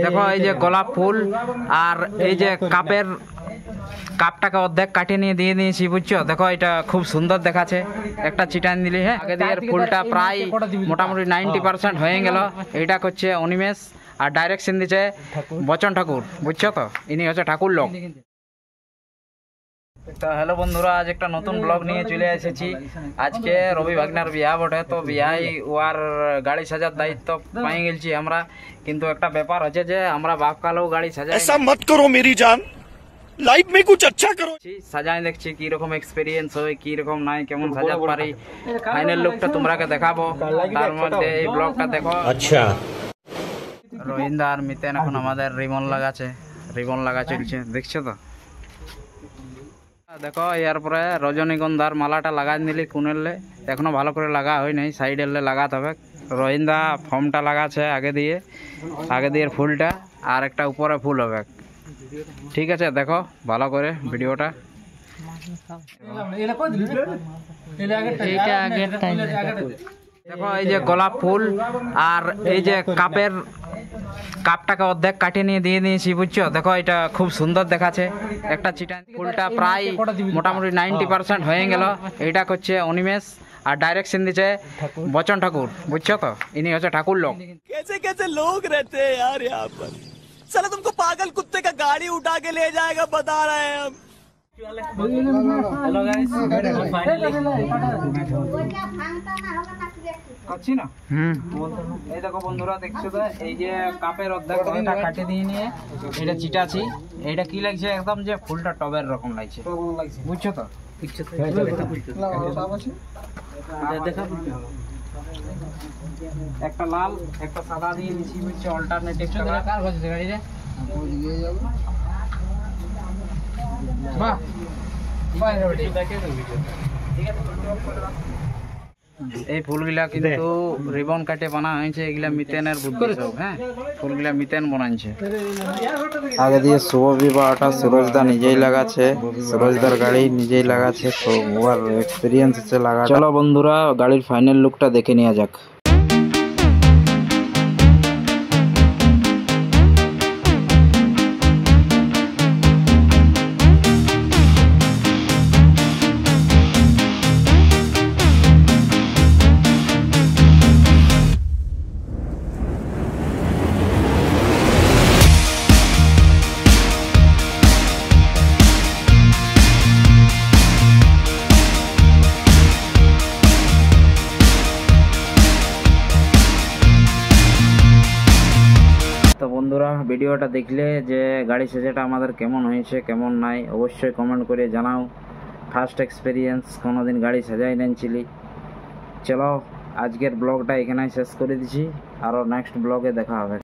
দেখো এই যে গোলাপ ফুল আর এই যে কাপটাকে অর্ধেক কাটিয়ে নিয়ে দিয়ে দিয়েছি, বুঝছো? দেখো এটা খুব সুন্দর দেখাচ্ছে, একটা চিটান দিলি। হ্যাঁ, আগে দিয়ে ফুলটা প্রায় মোটামুটি 90% হয়ে গেল। এইটা করছে অনিমেষ আর ডাইরেকশন দিচ্ছে বচন ঠাকুর, বুঝছো তো? ইনি হচ্ছে ঠাকুর লোক। তো হ্যালো বন্ধুরা, আজ একটা নতুন ব্লগ নিয়ে চলে এসেছি। আজকে রবি ভাগনার বিয়া বটে, তো বিয়ায় ওয়ার গাড়ি সাজার দায়িত্ব পাই গেছি আমরা। কিন্তু একটা ব্যাপার হচ্ছে যে আমরা বাপ কালেও গাড়ি সাজাই, ऐसा मत करो मेरी जान, लाइफ में कुछ अच्छा करो। সাজাই দেখছি কি রকম এক্সপেরিয়েন্স হয়, কি রকম নাই, কেমন সাজাতে পারি। ফাইনাল লুকটা তোমরাকে দেখাবো, তার মধ্যে এই ব্লগটা দেখো। अच्छा রোহিন্দা আর মিতেন এখন আমাদের রিবন লাগা চলছে, দেখছো তো? দেখো এরপরে রজনীগন্ধার মালাটা লাগাই নিলি কুনেলে, এখনো ভালো করে লাগা হয় নাই, সাইডেলে লাগাতে হবে। রোহিন্দা ফর্মটা লাগাচ্ছে আগে দিয়ে ফুলটা, আর একটা উপরে ফুল হবে। ঠিক আছে, দেখো ভালো করে ভিডিওটা। দেখো এই যে গোলাপ ফুল আর এই যে কাপটাকে অর্ধেক কাটিয়ে নিয়ে দিয়ে দিয়েছি, বুঝছো? দেখো এটা খুব সুন্দর দেখাচ্ছে, একটা চিটান। ফুলটা প্রায় মোটামুটি 90% হয়ে গেল। এইটা করছে অনিমেষ আর ডাইরেকশন দিচ্ছে বচন ঠাকুর, বুঝছো তো? ইনি হচ্ছে ঠাকুর লোক। कैसे कैसे लोग रहते हैं यार यहाँ पर। साला तुमको पागल कुत्ते का गाड़ी उठा के ले जाएगा, बता रहे हैं हम। হ্যালো গাইস, ফাইনালি করছি না। এই দেখো বন্ধুরা, দেখছো তো? এই যে কাপের অর্ধেক কাটিয়ে দিয়ে নিয়ে এটা চিটাছি। এইটা কি লাগছে, একদম যে ফুলটা টবের রকম লাগছে, বুঝছো তো? একটা লাল একটা সাদা দিয়ে দিচ্ছি, বুঝছো? অল্টারনেটিভ গাড়িতে এই ফুলগুলা কিন্তু রিবন কাটে বানা হয়েছে, এগুলা মিথেনের বুদ্ধি সব। হ্যাঁ, ফুলগুলা মিথেন বানাইছে। আগে দিয়ে শুভ বিবাহটা সুরজদা নিজেই লাগাচ্ছে, সুরজদার গাড়ি নিজেই লাগাচ্ছে, তো ওর এক্সপিরিয়েন্স আছে লাগা। চলো বন্ধুরা, গাড়ির ফাইনাল লুকটা দেখে নেওয়া যাক। তো বন্ধুরা, ভিডিওটা দেখলে যে গাড়ি সাজাটা আমাদের কেমন হয়েছে কেমন নাই অবশ্যই কমেন্ট করে জানাও। ফার্স্ট এক্সপিরিয়েন্স, কোনোদিন গাড়ি সাজাই নেনছিলি। চলো আজকের ব্লগটা এখানেই শেষ করে দিছি, আরও নেক্সট ব্লগে দেখা হবে।